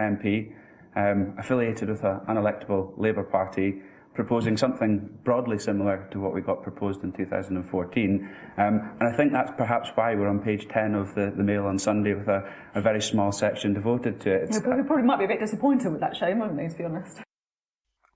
MP, affiliated with an unelectable Labour Party, proposing something broadly similar to what we got proposed in 2014. And I think that's perhaps why we're on page 10 of the Mail on Sunday with a very small section devoted to it. We probably might be a bit disappointed with that show, won't we, to be honest?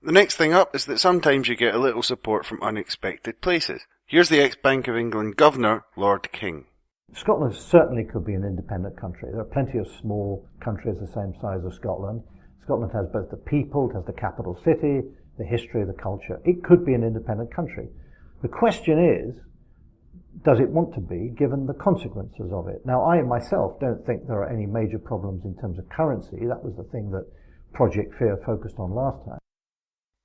The next thing up is that sometimes you get a little support from unexpected places. Here's the ex-Bank of England Governor, Lord King. Scotland certainly could be an independent country. There are plenty of small countries the same size as Scotland. Scotland has both the people, it has the capital city, the history, the culture. It could be an independent country. The question is, does it want to be, given the consequences of it? Now, I myself don't think there are any major problems in terms of currency. That was the thing that Project Fear focused on last time.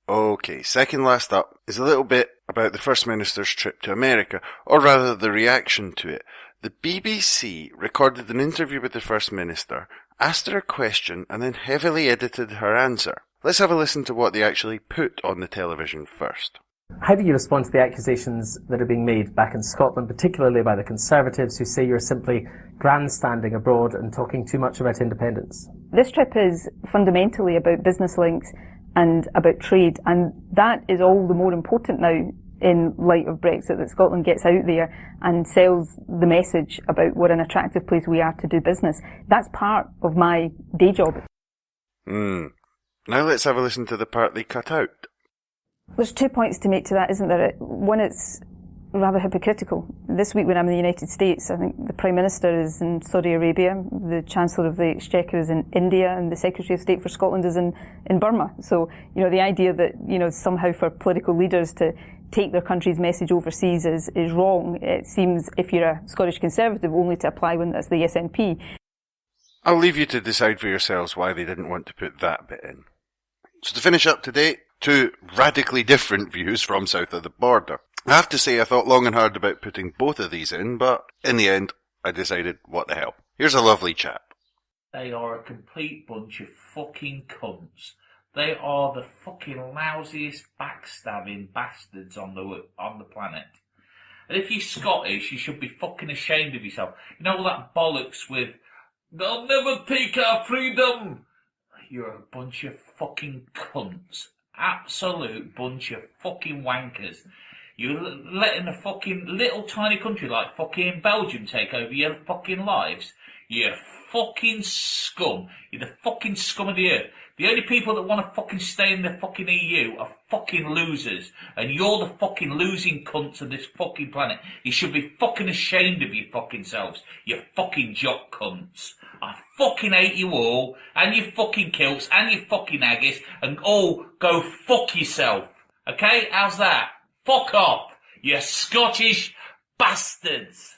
Okay, second last up is a little bit about the First Minister's trip to America, or rather the reaction to it. The BBC recorded an interview with the First Minister, asked her a question, and then heavily edited her answer. Let's have a listen to what they actually put on the television first. How do you respond to the accusations that are being made back in Scotland, particularly by the Conservatives, who say you're simply grandstanding abroad and talking too much about independence? This trip is fundamentally about business links and about trade, and that is all the more important now in light of Brexit, that Scotland gets out there and sells the message about what an attractive place we are to do business. That's part of my day job. Now let's have a listen to the part they cut out. There's 2 points to make to that, isn't there? One, it's rather hypocritical. This week when I'm in the United States, I think the Prime Minister is in Saudi Arabia, the Chancellor of the Exchequer is in India, and the Secretary of State for Scotland is in Burma. So, the idea that, somehow for political leaders to take their country's message overseas is wrong. It seems, if you're a Scottish Conservative, only to apply when that's the SNP. I'll leave you to decide for yourselves why they didn't want to put that bit in. So to finish up today, 2 radically different views from south of the border. I have to say I thought long and hard about putting both of these in, but in the end, I decided, what the hell. Here's a lovely chap. They are a complete bunch of fucking cunts. They are the fucking lousiest backstabbing bastards on the planet. And if you're Scottish, you should be fucking ashamed of yourself. You know all that bollocks with, they'll never take our freedom. You're a bunch of fucking cunts. Absolute bunch of fucking wankers. You're letting a fucking little tiny country like fucking Belgium take over your fucking lives. You're fucking scum. You're the fucking scum of the earth. The only people that want to fucking stay in the fucking EU are fucking losers. And you're the fucking losing cunts of this fucking planet. You should be fucking ashamed of your fucking selves. You fucking jock cunts. I fucking hate you all, and your fucking kilts, and your fucking haggis, and all go fuck yourself. Okay? How's that? Fuck off, you Scottish bastards.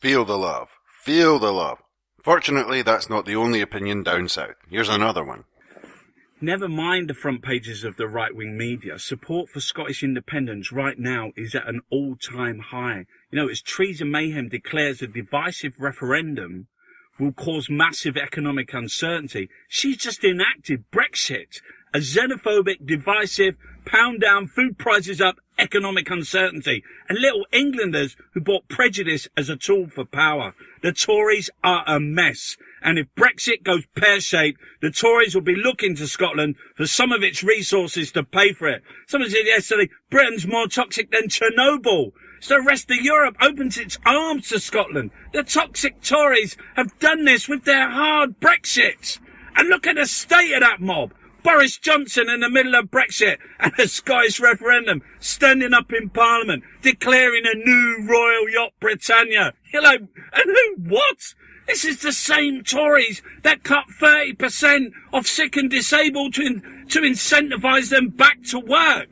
Feel the love. Feel the love. Fortunately, that's not the only opinion down south. Here's another one. Never mind the front pages of the right-wing media. Support for Scottish independence right now is at an all-time high. As Theresa Mayhem declares a divisive referendum will cause massive economic uncertainty. She's just enacted Brexit, a xenophobic, divisive, pound down, food prices up, economic uncertainty, and little Englanders who bought prejudice as a tool for power. The Tories are a mess. And if Brexit goes pear-shaped, the Tories will be looking to Scotland for some of its resources to pay for it. Someone said yesterday, Britain's more toxic than Chernobyl. So the rest of Europe opens its arms to Scotland. The toxic Tories have done this with their hard Brexit. And look at the state of that mob. Boris Johnson in the middle of Brexit and a Scottish referendum, standing up in Parliament, declaring a new royal yacht Britannia. You're like, and who, what? This is the same Tories that cut 30% off sick and disabled to incentivise them back to work.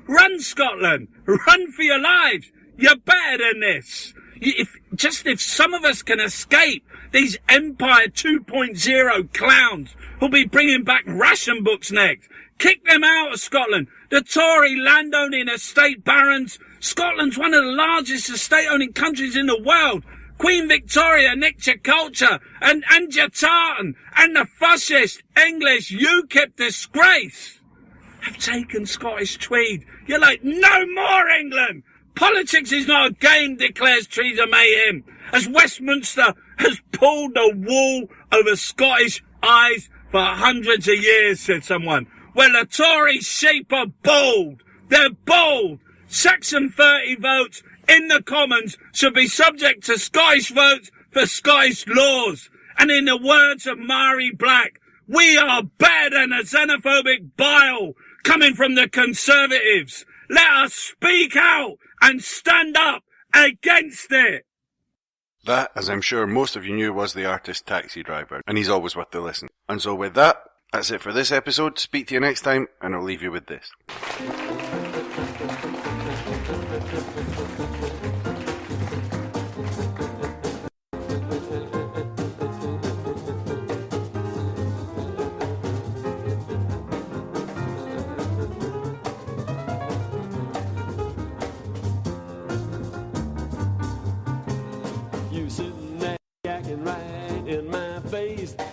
Run, Scotland. Run for your lives. You're better than this. If some of us can escape these Empire 2.0 clowns who'll be bringing back ration books next, kick them out of Scotland. The Tory landowning estate barons. Scotland's one of the largest estate-owning countries in the world. Queen Victoria nicked your culture, and your tartan, and the fascist English UKIP disgrace have taken Scottish tweed. You're like, no more England! Politics is not a game, declares Theresa Mayhem, as Westminster has pulled the wool over Scottish eyes for hundreds of years, said someone. Well, the Tory sheep are bald. They're bald. Section 30 votes in the Commons should be subject to Scottish votes for Scottish laws. And in the words of Mari Black, we are better than a xenophobic bile coming from the Conservatives. Let us speak out and stand up against it. That, as I'm sure most of you knew, was the artist Taxi Driver, and he's always worth the listen. And so with that, that's it for this episode. Speak to you next time, and I'll leave you with this.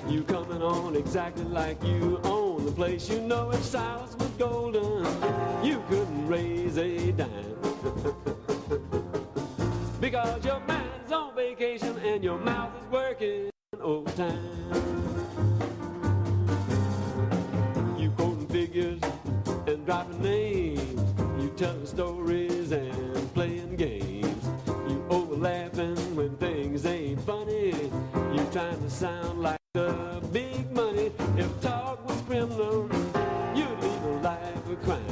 You coming on exactly like you own the place. You know if Silas was golden, you couldn't raise a dime. Because your mind's on vacation and your mouth is working overtime. You quoting figures and dropping names. You telling stories and playing games. You over laughing when things ain't funny. You trying to sound like the big money. If talk was criminal, you'd lead a life of crime.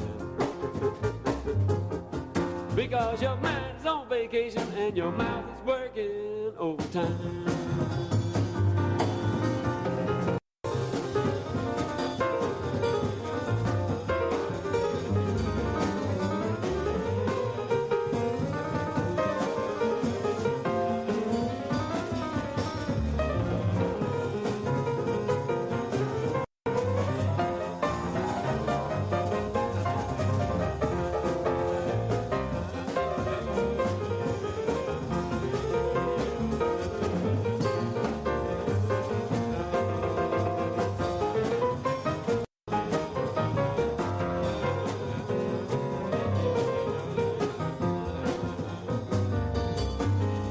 Because your mind's on vacation and your mouth is working overtime.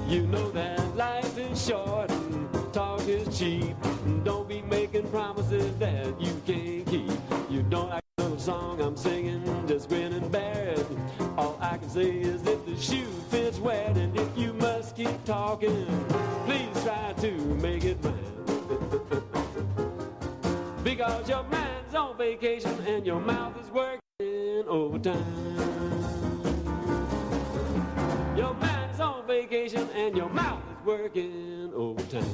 You know that life is short and talk is cheap. Don't be making promises that you can't keep. You don't like the song I'm singing, just grin and bear it. All I can say is if the shoe fits wet, and if you must keep talking, please try to make it rhyme. Because your mind's on vacation and your mouth is working overtime. Your mind's on vacation and your mouth is working overtime.